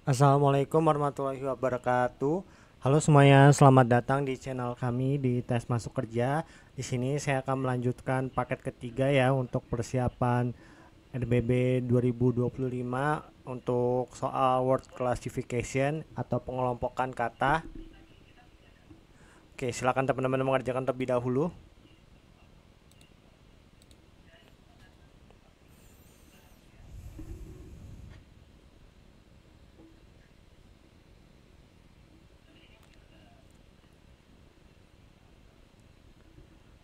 Assalamualaikum warahmatullahi wabarakatuh. Halo semuanya, selamat datang di channel kami di Tes Masuk Kerja. Di sini saya akan melanjutkan paket ketiga ya untuk persiapan RBB 2025 untuk soal word classification atau pengelompokan kata. Oke, silakan teman-teman mengerjakan terlebih dahulu.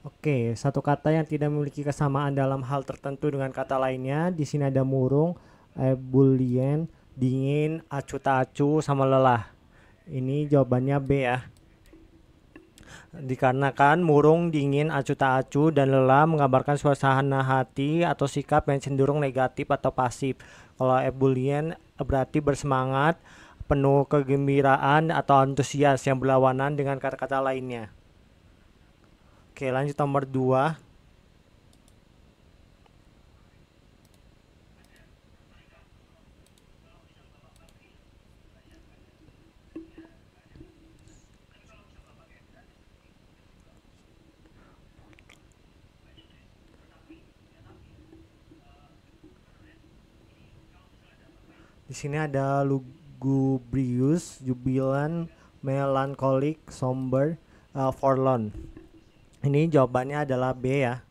Oke, satu kata yang tidak memiliki kesamaan dalam hal tertentu dengan kata lainnya. Di sini ada murung, ebullient, dingin, acu tak acu, sama lelah. Ini jawabannya B ya. Dikarenakan murung, dingin, acu tak acu, dan lelah menggambarkan suasana hati atau sikap yang cenderung negatif atau pasif. Kalau ebullient berarti bersemangat, penuh kegembiraan atau antusias yang berlawanan dengan kata-kata lainnya. Oke, lanjut nomor 2. Di sini ada lugubrious, jubilant, melancholic, somber, forlorn. Ini jawabannya adalah B ya.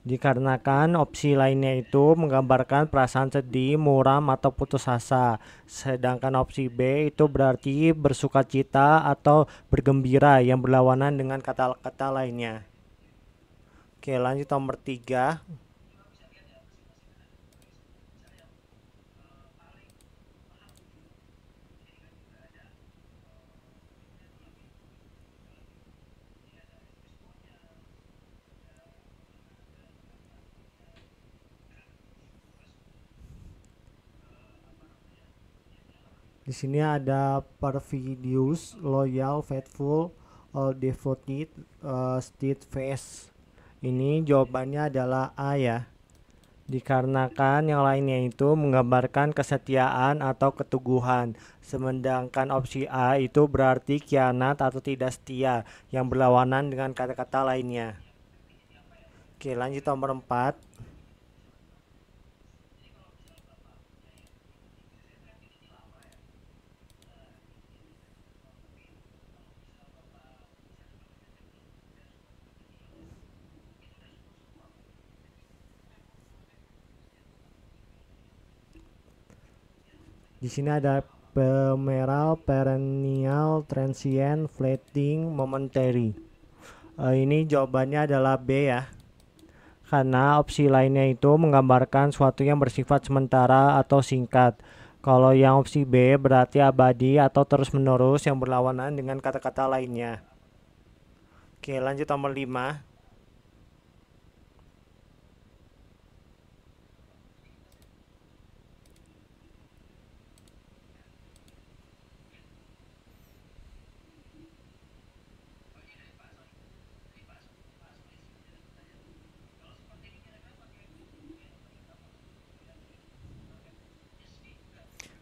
Dikarenakan opsi lainnya itu menggambarkan perasaan sedih, muram, atau putus asa. Sedangkan opsi B itu berarti bersukacita atau bergembira yang berlawanan dengan kata-kata lainnya. Oke, lanjut nomor 3. Di sini ada perfidious, loyal, faithful, devoted, steadfast. Ini jawabannya adalah A ya. Dikarenakan yang lainnya itu menggambarkan kesetiaan atau keteguhan. Sedangkan opsi A itu berarti khianat atau tidak setia yang berlawanan dengan kata-kata lainnya. Oke, lanjut nomor 4. Di sini ada ephemeral, perennial, transient, fleeting, momentary. Ini jawabannya adalah B ya. Karena opsi lainnya itu menggambarkan suatu yang bersifat sementara atau singkat. Kalau yang opsi B berarti abadi atau terus-menerus yang berlawanan dengan kata-kata lainnya. Oke, lanjut nomor 5.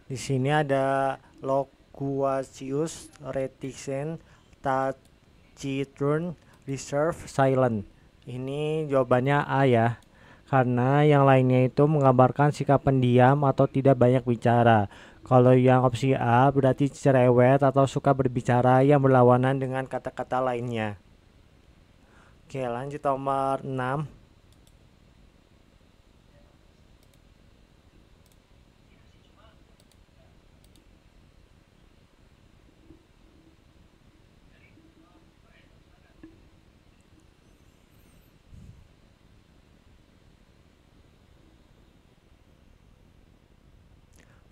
Di sini ada loquacious, reticent, taciturn, reserve, silent. Ini jawabannya A ya. Karena yang lainnya itu menggambarkan sikap pendiam atau tidak banyak bicara. Kalau yang opsi A berarti cerewet atau suka berbicara yang berlawanan dengan kata-kata lainnya. Oke, lanjut nomor 6.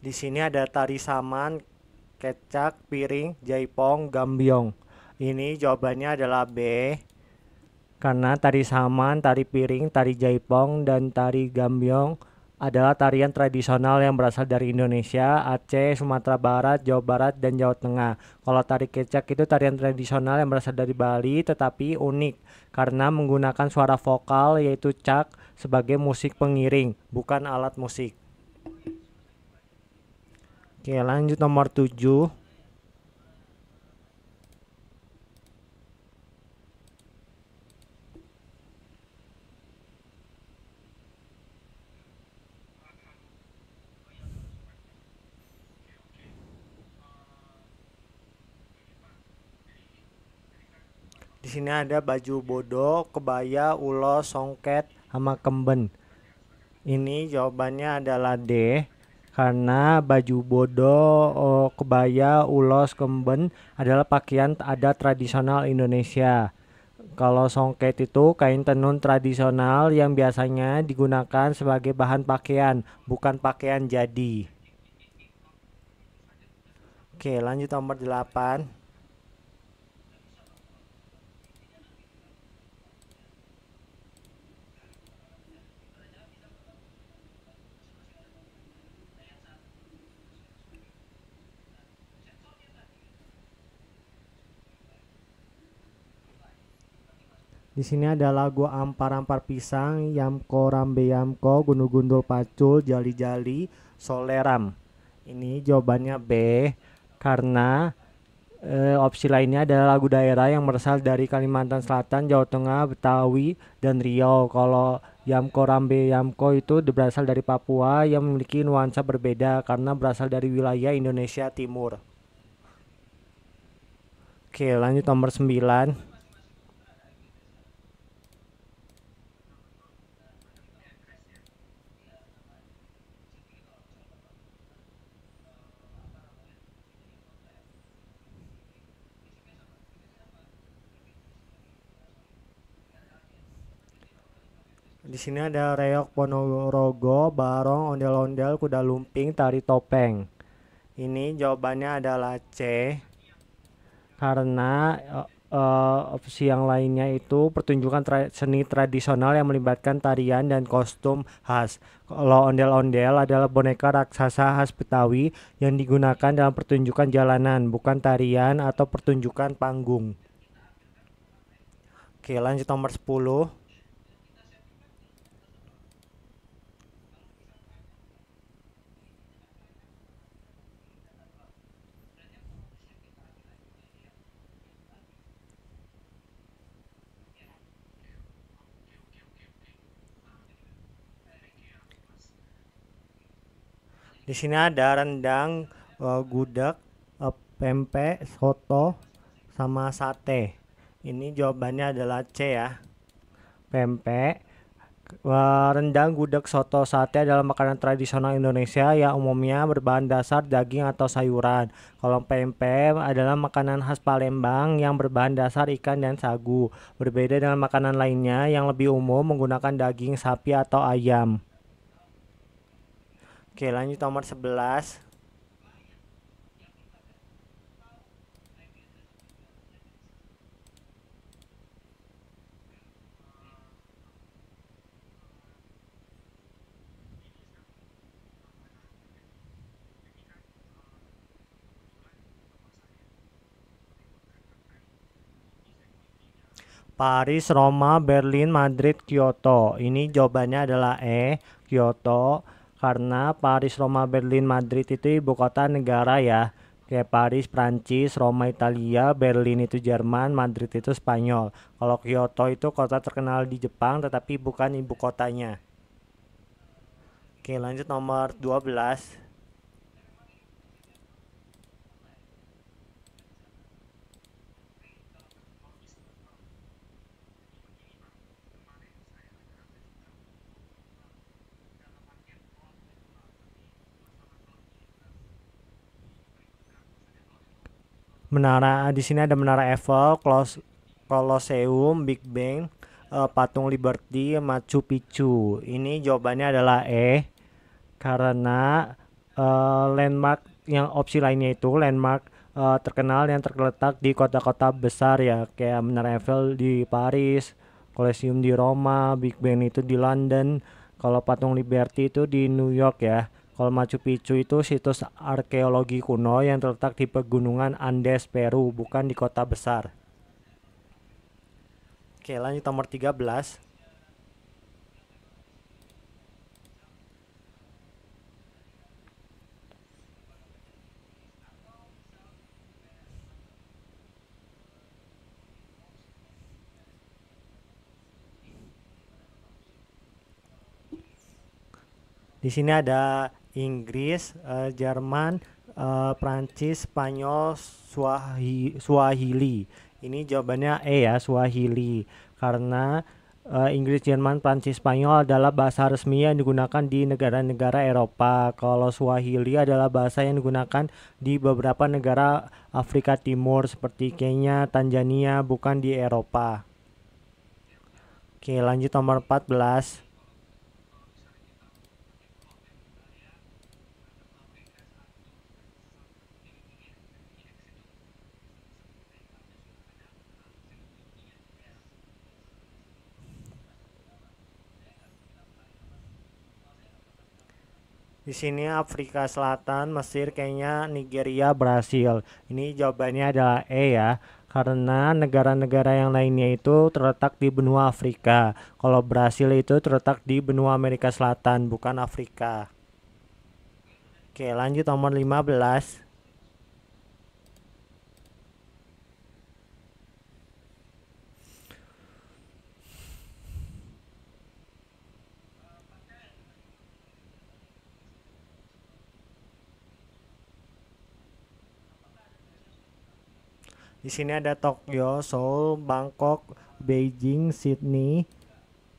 Di sini ada tari saman, kecak, piring, jaipong, gambyong. Ini jawabannya adalah B. Karena tari saman, tari piring, tari jaipong, dan tari gambyong adalah tarian tradisional yang berasal dari Indonesia, Aceh, Sumatera Barat, Jawa Barat, dan Jawa Tengah. Kalau tari kecak itu tarian tradisional yang berasal dari Bali tetapi unik karena menggunakan suara vokal yaitu cak sebagai musik pengiring, bukan alat musik. Oke, lanjut nomor 7. Di sini ada baju bodo, kebaya, ulos, songket, sama kemben. Ini jawabannya adalah D. Karena baju bodo, kebaya, ulos, kemben adalah pakaian adat tradisional Indonesia. Kalau songket itu kain tenun tradisional yang biasanya digunakan sebagai bahan pakaian, bukan pakaian jadi. Oke, lanjut nomor 8. Di sini ada lagu Ampar-ampar pisang, Yamko rambe yamko, Gundul-gundul pacul, Jali-jali, Soleram. Ini jawabannya B karena opsi lainnya adalah lagu daerah yang berasal dari Kalimantan Selatan, Jawa Tengah, Betawi, dan Riau. Kalau Yamko rambe yamko itu berasal dari Papua yang memiliki nuansa berbeda karena berasal dari wilayah Indonesia Timur. Oke, lanjut nomor 9. Di sini ada reok Ponorogo, barong, ondel-ondel, kuda lumping, tari topeng. Ini jawabannya adalah C karena opsi yang lainnya itu pertunjukan seni tradisional yang melibatkan tarian dan kostum khas. Kalau ondel-ondel adalah boneka raksasa khas Betawi yang digunakan dalam pertunjukan jalanan, bukan tarian atau pertunjukan panggung. Oke, lanjut nomor 10. Di sini ada rendang, gudeg, pempek, soto, sama sate. Ini jawabannya adalah C ya. Pempek, rendang, gudeg, soto, sate adalah makanan tradisional Indonesia yang umumnya berbahan dasar daging atau sayuran. Kalau pempek adalah makanan khas Palembang yang berbahan dasar ikan dan sagu. Berbeda dengan makanan lainnya yang lebih umum menggunakan daging sapi atau ayam. Oke, lanjut nomor 11. Paris, Roma, Berlin, Madrid, Kyoto. Ini jawabannya adalah E, Kyoto. Karena Paris, Roma, Berlin, Madrid itu ibu kota negara ya. Kayak Paris, Prancis, Roma, Italia, Berlin itu Jerman, Madrid itu Spanyol. Kalau Kyoto itu kota terkenal di Jepang tetapi bukan ibu kotanya. Oke, lanjut nomor 12. Menara di sini ada Menara Eiffel, Colosseum, Big Ben, Patung Liberty, Machu Picchu. Ini jawabannya adalah E karena landmark yang opsi lainnya itu landmark terkenal yang terletak di kota-kota besar ya kayak Menara Eiffel di Paris, Colosseum di Roma, Big Ben itu di London. Kalau patung Liberty itu di New York ya. Kalau Machu Picchu itu situs arkeologi kuno yang terletak di pegunungan Andes, Peru, bukan di kota besar. Oke, lanjut nomor 13. Di sini ada Inggris, Jerman, Prancis, Spanyol, Swahili. Ini jawabannya E ya, Swahili. Karena Inggris, Jerman, Prancis, Spanyol adalah bahasa resmi yang digunakan di negara-negara Eropa. Kalau Swahili adalah bahasa yang digunakan di beberapa negara Afrika Timur seperti Kenya, Tanzania, bukan di Eropa. Oke, lanjut nomor 14. Di sini Afrika Selatan, Mesir, Kenya, Nigeria, Brasil. Ini jawabannya adalah E ya. Karena negara-negara yang lainnya itu terletak di benua Afrika. Kalau Brasil itu terletak di benua Amerika Selatan, bukan Afrika. Oke, lanjut nomor 15. Di sini ada Tokyo, Seoul, Bangkok, Beijing, Sydney.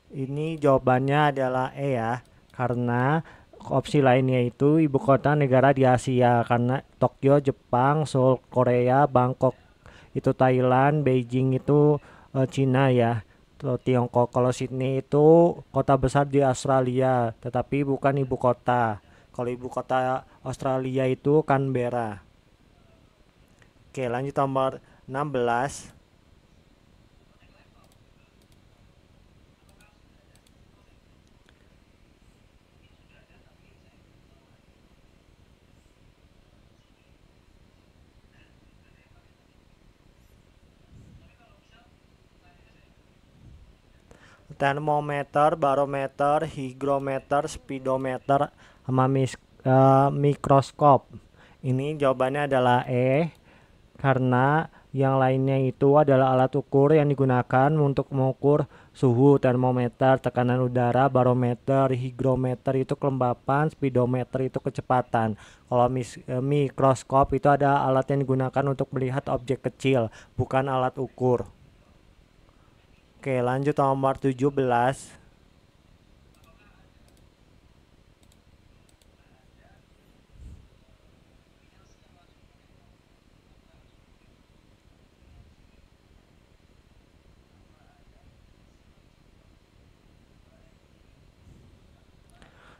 Ini jawabannya adalah E ya. Karena opsi lainnya itu ibu kota negara di Asia. Karena Tokyo Jepang, Seoul Korea, Bangkok itu Thailand, Beijing itu Cina ya. Tiongkok. Kalau Sydney itu kota besar di Australia, tetapi bukan ibu kota. Kalau ibu kota Australia itu Canberra. Oke, lanjut nomor 16. Termometer, barometer, hygrometer, speedometer, sama mikroskop. Ini jawabannya adalah E, karena yang lainnya itu adalah alat ukur yang digunakan untuk mengukur suhu. Termometer tekanan udara, barometer, hygrometer itu kelembapan, speedometer itu kecepatan. Kalau mikroskop itu ada alat yang digunakan untuk melihat objek kecil, bukan alat ukur. Oke, lanjut nomor 17.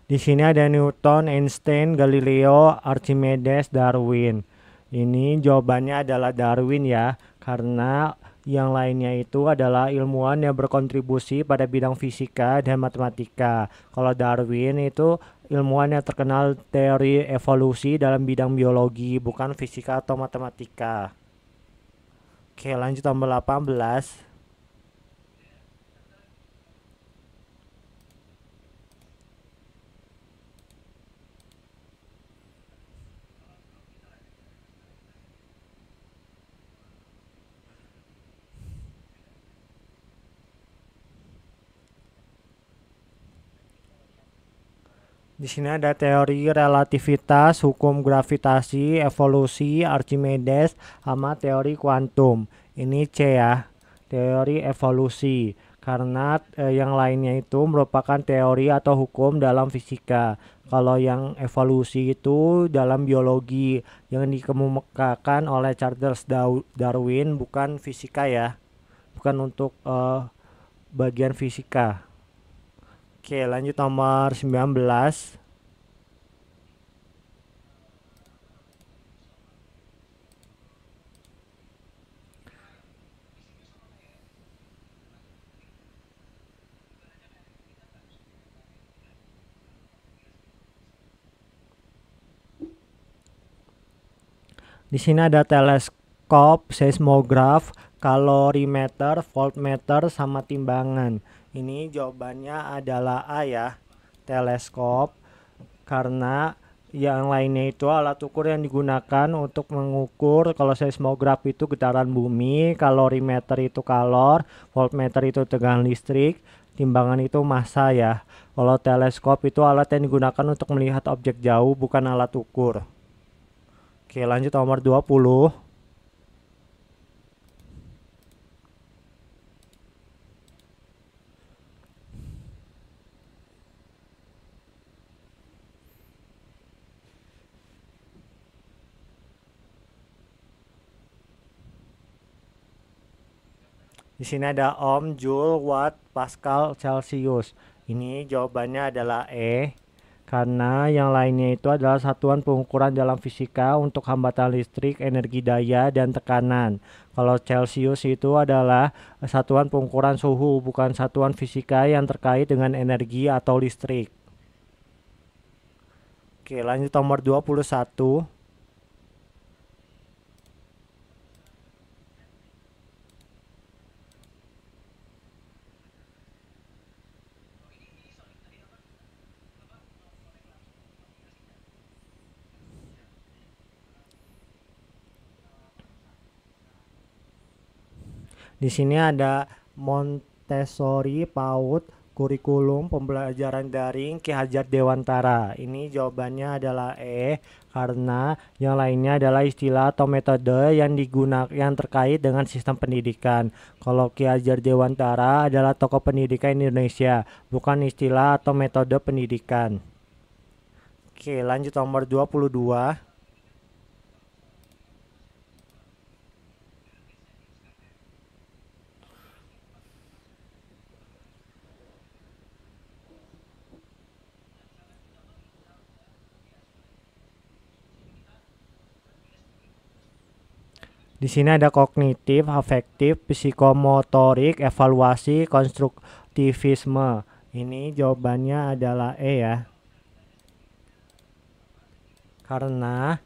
Di sini ada Newton, Einstein, Galileo, Archimedes, Darwin. Ini jawabannya adalah Darwin ya, karena yang lainnya itu adalah ilmuwan yang berkontribusi pada bidang fisika dan matematika. Kalau Darwin itu ilmuwan yang terkenal teori evolusi dalam bidang biologi, bukan fisika atau matematika. Oke, lanjut nomor 18. Di sini ada teori relativitas, hukum gravitasi, evolusi, Archimedes, sama teori kuantum. Ini C ya, teori evolusi. Karena yang lainnya itu merupakan teori atau hukum dalam fisika. Kalau yang evolusi itu dalam biologi yang dikemukakan oleh Charles Darwin, bukan fisika ya, bukan untuk bagian fisika. Oke, lanjut nomor 19. Di sini ada teleskop, seismograf, kalorimeter, voltmeter, sama timbangan. Ini jawabannya adalah A ya, teleskop, karena yang lainnya itu alat ukur yang digunakan untuk mengukur. Kalau seismograf itu getaran bumi, kalorimeter itu kalor, voltmeter itu tegangan listrik, timbangan itu massa ya. Kalau teleskop itu alat yang digunakan untuk melihat objek jauh, bukan alat ukur. Oke, lanjut nomor 20. Di sini ada ohm, joule, watt, pascal, celcius. Ini jawabannya adalah E, karena yang lainnya itu adalah satuan pengukuran dalam fisika untuk hambatan listrik, energi daya, dan tekanan. Kalau celcius itu adalah satuan pengukuran suhu, bukan satuan fisika yang terkait dengan energi atau listrik. Oke, lanjut nomor 21. Di sini ada Montessori, PAUD, kurikulum pembelajaran daring Ki Hajar Dewantara. Ini jawabannya adalah E, karena yang lainnya adalah istilah atau metode yang digunakan yang terkait dengan sistem pendidikan. Kalau Ki Hajar Dewantara adalah tokoh pendidikan Indonesia, bukan istilah atau metode pendidikan. Oke, lanjut nomor 22. Di sini ada kognitif, afektif, psikomotorik, evaluasi, konstruktivisme. Ini jawabannya adalah E ya. Karena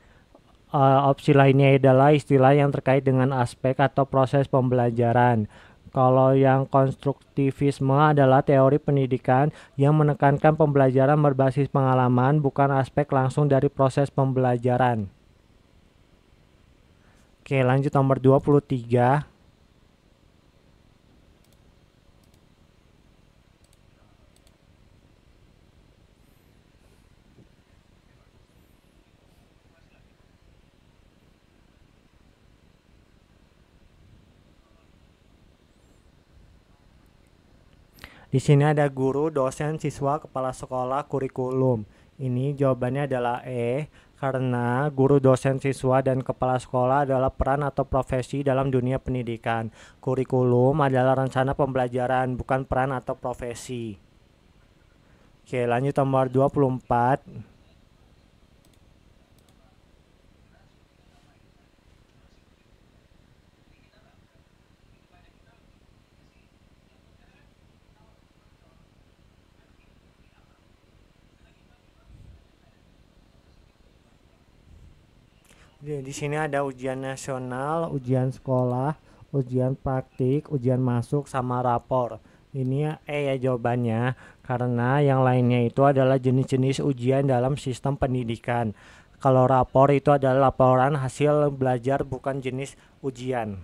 opsi lainnya adalah istilah yang terkait dengan aspek atau proses pembelajaran. Kalau yang konstruktivisme adalah teori pendidikan yang menekankan pembelajaran berbasis pengalaman, bukan aspek langsung dari proses pembelajaran. Oke, lanjut nomor 23. Di sini ada guru, dosen, siswa, kepala sekolah, kurikulum. Ini jawabannya adalah E, karena guru, dosen, siswa, dan kepala sekolah adalah peran atau profesi dalam dunia pendidikan. Kurikulum adalah rencana pembelajaran, bukan peran atau profesi. Oke, lanjut nomor 24. Di sini ada ujian nasional, ujian sekolah, ujian praktik, ujian masuk, sama rapor. Ini E ya jawabannya, karena yang lainnya itu adalah jenis-jenis ujian dalam sistem pendidikan. Kalau rapor itu adalah laporan hasil belajar, bukan jenis ujian.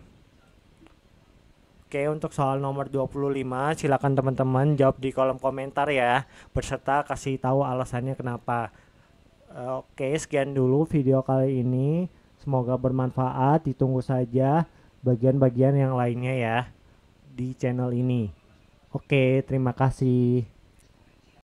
Oke, untuk soal nomor 25, silakan teman-teman jawab di kolom komentar ya, berserta kasih tahu alasannya kenapa. Oke, sekian dulu video kali ini. Semoga bermanfaat. Ditunggu saja bagian-bagian yang lainnya ya di channel ini. Oke, terima kasih.